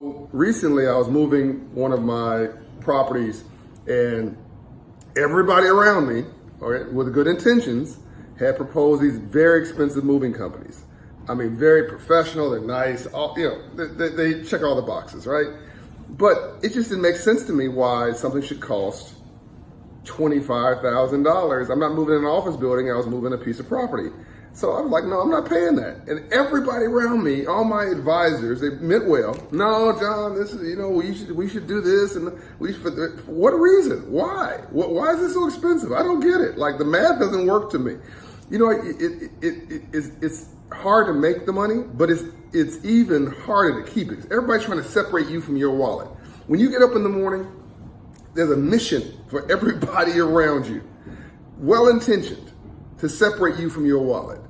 Recently, I was moving one of my properties, and everybody around me, all right, with good intentions, had proposed these very expensive moving companies. I mean, very professional, they're nice, all, they check all the boxes, right? But it just didn't make sense to me why something should cost $25,000. I'm not moving an office building, I was moving a piece of property. So I was like, no, I'm not paying that. And everybody around me, all my advisors, they meant well. No, John, this is, we should do this. And for what reason? Why? Why is this so expensive? I don't get it. Like, the math doesn't work to me. It's hard to make the money, but it's even harder to keep it. Everybody's trying to separate you from your wallet. When you get up in the morning, there's a mission for everybody around you, well-intentioned, to separate you from your wallet.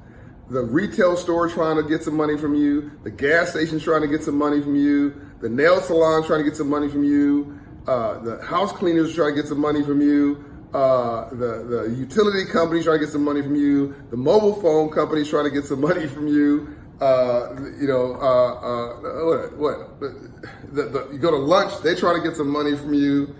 The retail store trying to get some money from you, the gas station trying to get some money from you, the nail salon trying to get some money from you, the house cleaners trying to get some money from you, the utility companies trying to get some money from you, the mobile phone companies trying to get some money from you. You go to lunch, they trying to get some money from you.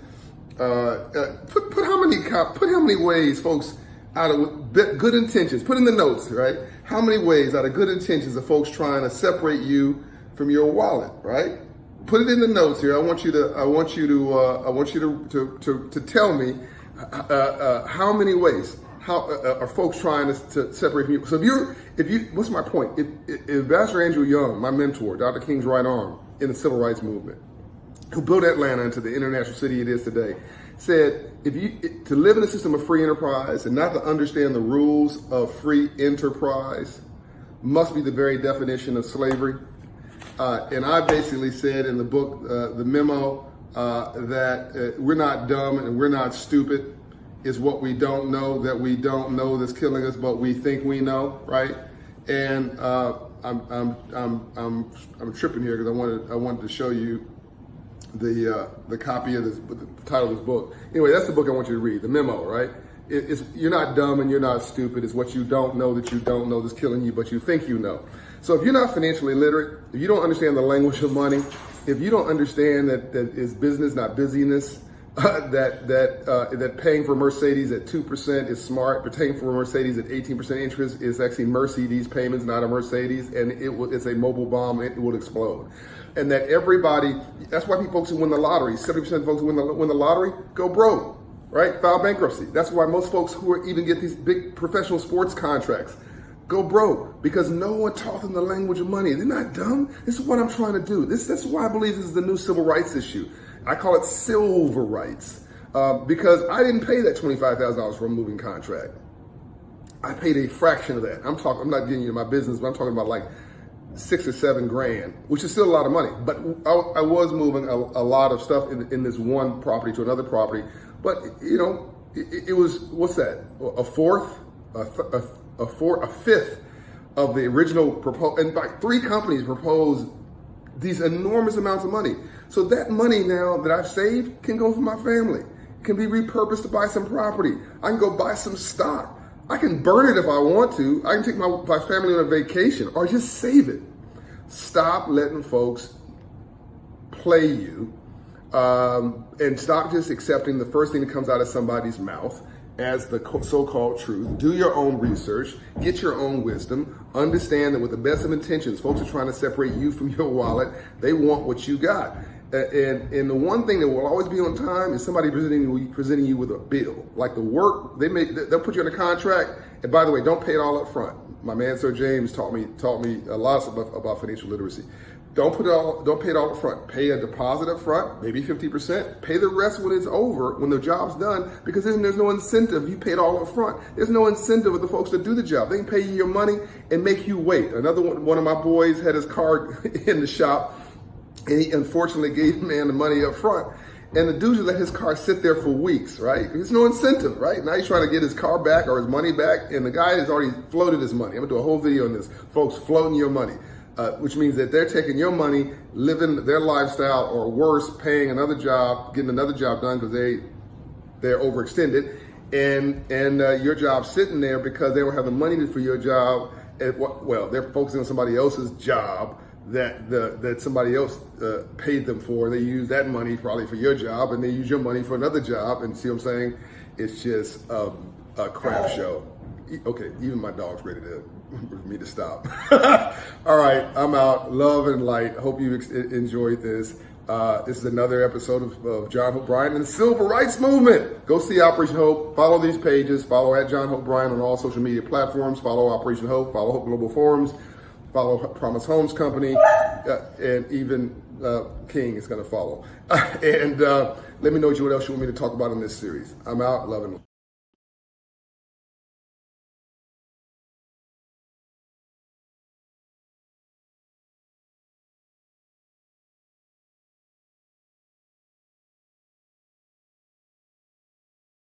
Put how many ways, folks, out of good intentions, put in the notes, right? How many ways out of good intentions are folks trying to separate you from your wallet, right? Put it in the notes here. I want you to tell me how many ways are folks trying to separate from you. So if you, what's my point? If Ambassador Andrew Young, my mentor, Dr. King's right arm in the civil rights movement, who built Atlanta into the international city it is today, said to live in a system of free enterprise and not to understand the rules of free enterprise must be the very definition of slavery. And I basically said in the book, the memo, that we're not dumb and we're not stupid. It's what we don't know that we don't know that's killing us, but we think we know, right? And I'm tripping here because I wanted to show you the copy of this, the title of this book. Anyway, that's the book I want you to read, the memo, right? You're not dumb and you're not stupid. It's what you don't know that you don't know that's killing you, but you think you know. So if you're not financially literate, if you don't understand the language of money, if you don't understand that it's business, not busyness, that paying for Mercedes at 2% is smart, but paying for a Mercedes at 18% interest is actually Mercedes payments, not a Mercedes, and it's a mobile bomb, it will explode. And that everybody, that's why folks who win the lottery, 70% of folks who win the lottery go broke, right? File bankruptcy. That's why most folks who even get these big professional sports contracts go broke, because no one taught them the language of money. They're not dumb. This is what I'm trying to do. That's why I believe this is the new civil rights issue. I call it silver rights, because I didn't pay that $25,000 for a moving contract. I paid a fraction of that. I'm not getting into my business, but I'm talking about like $6 or $7 grand, which is still a lot of money. But I was moving a lot of stuff in this one property to another property. But it was, what's that? A fifth of the original proposal. And like 3 companies proposed these enormous amounts of money. So that money now that I've saved can go for my family. It can be repurposed to buy some property. I can go buy some stock. I can burn it if I want to. I can take my family on a vacation or just save it. Stop letting folks play you, and stop just accepting the first thing that comes out of somebody's mouth as the so-called truth. Do your own research, get your own wisdom, understand that with the best of intentions, folks are trying to separate you from your wallet. They want what you got. And the one thing that will always be on time is somebody presenting you with a bill. Like the work, they'll put you on a contract, and by the way, don't pay it all up front. My man Sir James taught me a lot about financial literacy. Don't pay it all up front. Pay a deposit up front, maybe 50%. Pay the rest when it's over, when the job's done, because then there's no incentive. You pay it all up front. There's no incentive of the folks to do the job. They can pay you your money and make you wait. Another one of my boys had his car in the shop, and he unfortunately gave the man the money up front. And the dude let his car sit there for weeks, right? There's no incentive, right? Now he's trying to get his car back or his money back, and the guy has already floated his money. I'm gonna do a whole video on this. Folks, floating your money. Which means that they're taking your money, living their lifestyle, or worse, paying another job, getting another job done because they're overextended, and your job's sitting there because they don't have the money for your job. Well, they're focusing on somebody else's job that somebody else paid them for. They use that money probably for your job, and they use your money for another job. And see what I'm saying? It's just a crap show. Okay, even my dog's ready for me to stop. All right, I'm out. Love and light. Hope you enjoyed this. This is another episode of John Hope Bryant and the Civil Rights Movement. Go see Operation Hope. Follow these pages. Follow at John Hope Bryant on all social media platforms. Follow Operation Hope. Follow Hope Global Forums. Follow Promise Homes Company. And even King is going to follow. And let me know what else you want me to talk about in this series. I'm out. Love and light.